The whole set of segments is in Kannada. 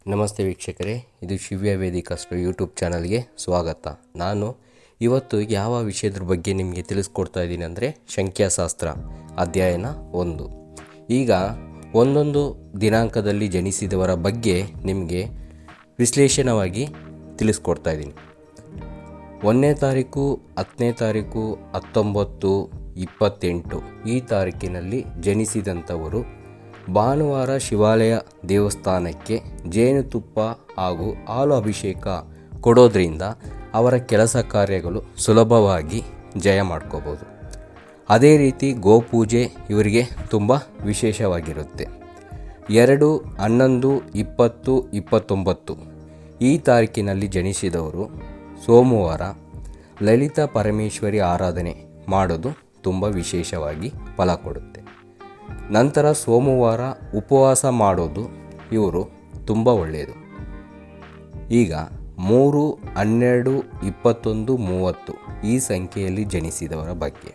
ನಮಸ್ತೆ ವೀಕ್ಷಕರೇ, ಇದು ಶಿವ್ಯ ವೇದಿಕಸ್ಟು ಯೂಟ್ಯೂಬ್ ಚಾನಲ್ಗೆ ಸ್ವಾಗತ. ನಾನು ಇವತ್ತು ಯಾವ ವಿಷಯದ ಬಗ್ಗೆ ನಿಮಗೆ ತಿಳಿಸ್ಕೊಡ್ತಾ ಇದ್ದೀನಿ ಅಂದರೆ ಸಂಖ್ಯಾಶಾಸ್ತ್ರ ಅಧ್ಯಯನ 1. ಈಗ ಒಂದೊಂದು ದಿನಾಂಕದಲ್ಲಿ ಜನಿಸಿದವರ ಬಗ್ಗೆ ನಿಮಗೆ ವಿಶ್ಲೇಷಣವಾಗಿ ತಿಳಿಸ್ಕೊಡ್ತಾ ಇದ್ದೀನಿ. 1ನೇ ತಾರೀಕು, 10ನೇ ತಾರೀಕು, 19, 28 ಈ ತಾರೀಕಿನಲ್ಲಿ ಜನಿಸಿದಂಥವರು ಭಾನುವಾರ ಶಿವಾಲಯ ದೇವಸ್ಥಾನಕ್ಕೆ ಜೇನುತುಪ್ಪ ಹಾಗೂ ಹಾಲು ಅಭಿಷೇಕ ಕೊಡೋದ್ರಿಂದ ಅವರ ಕೆಲಸ ಕಾರ್ಯಗಳು ಸುಲಭವಾಗಿ ಜಯ ಮಾಡ್ಕೋಬೋದು. ಅದೇ ರೀತಿ ಗೋಪೂಜೆ ಇವರಿಗೆ ತುಂಬ ವಿಶೇಷವಾಗಿರುತ್ತೆ. 2, 11, 20, 29 ಈ ತಾರೀಕಿನಲ್ಲಿ ಜನಿಸಿದವರು ಸೋಮವಾರ ಲಲಿತಾ ಪರಮೇಶ್ವರಿ ಆರಾಧನೆ ಮಾಡೋದು ತುಂಬ ವಿಶೇಷವಾಗಿ ಫಲ ಕೊಡುತ್ತೆ. ನಂತರ ಸೋಮವಾರ ಉಪವಾಸ ಮಾಡೋದು ಇವರು ತುಂಬ ಒಳ್ಳೆಯದು. ಈಗ 3, 12, 21, 30 ಈ ಸಂಖ್ಯೆಯಲ್ಲಿ ಜನಿಸಿದವರ ಬಗ್ಗೆ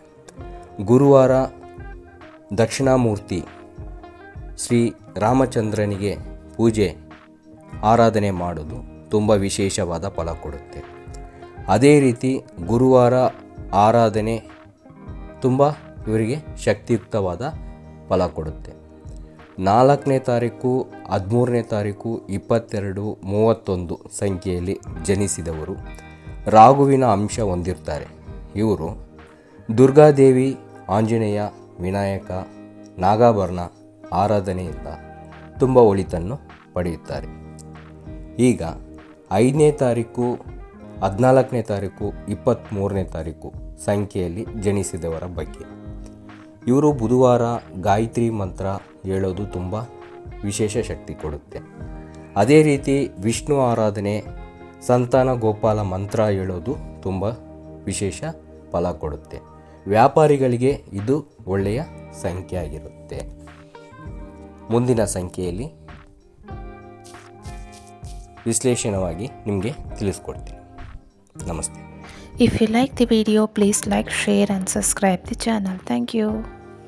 ಗುರುವಾರ ದಕ್ಷಿಣಾಮೂರ್ತಿ ಶ್ರೀ ರಾಮಚಂದ್ರನಿಗೆ ಪೂಜೆ ಆರಾಧನೆ ಮಾಡೋದು ತುಂಬ ವಿಶೇಷವಾದ ಫಲ ಕೊಡುತ್ತೆ. ಅದೇ ರೀತಿ ಗುರುವಾರ ಆರಾಧನೆ ತುಂಬ ಇವರಿಗೆ ಶಕ್ತಿಯುಕ್ತವಾದ ಫಲ ಕೊಡುತ್ತೆ. 4ನೇ ತಾರೀಕು, 13ನೇ ತಾರೀಕು, 22, 31 ಸಂಖ್ಯೆಯಲ್ಲಿ ಜನಿಸಿದವರು ರಾಹುವಿನ ಅಂಶ ಹೊಂದಿರ್ತಾರೆ. ಇವರು ದುರ್ಗಾದೇವಿ, ಆಂಜನೇಯ, ವಿನಾಯಕ, ನಾಗಾಭರಣ ಆರಾಧನೆಯಿಂದ ತುಂಬ ಒಳಿತನ್ನು ಪಡೆಯುತ್ತಾರೆ. ಈಗ 5ನೇ ತಾರೀಕು, 14ನೇ ತಾರೀಕು, 23ನೇ ತಾರೀಕು ಸಂಖ್ಯೆಯಲ್ಲಿ ಜನಿಸಿದವರ ಬಗ್ಗೆ ಇವರು ಬುಧವಾರ ಗಾಯತ್ರಿ ಮಂತ್ರ ಹೇಳೋದು ತುಂಬ ವಿಶೇಷ ಶಕ್ತಿ ಕೊಡುತ್ತೆ. ಅದೇ ರೀತಿ ವಿಷ್ಣು ಆರಾಧನೆ, ಸಂತಾನ ಗೋಪಾಲ ಮಂತ್ರ ಹೇಳೋದು ತುಂಬ ವಿಶೇಷ ಫಲ ಕೊಡುತ್ತೆ. ವ್ಯಾಪಾರಿಗಳಿಗೆ ಇದು ಒಳ್ಳೆಯ ಸಂಖ್ಯೆ ಆಗಿರುತ್ತೆ. ಮುಂದಿನ ಸಂಖ್ಯೆಯಲ್ಲಿ ವಿಶ್ಲೇಷಣವಾಗಿ ನಿಮಗೆ ತಿಳಿಸ್ಕೊಡ್ತೀನಿ. ನಮಸ್ತೆ. If you like the video, please like, share and subscribe the channel. Thank you.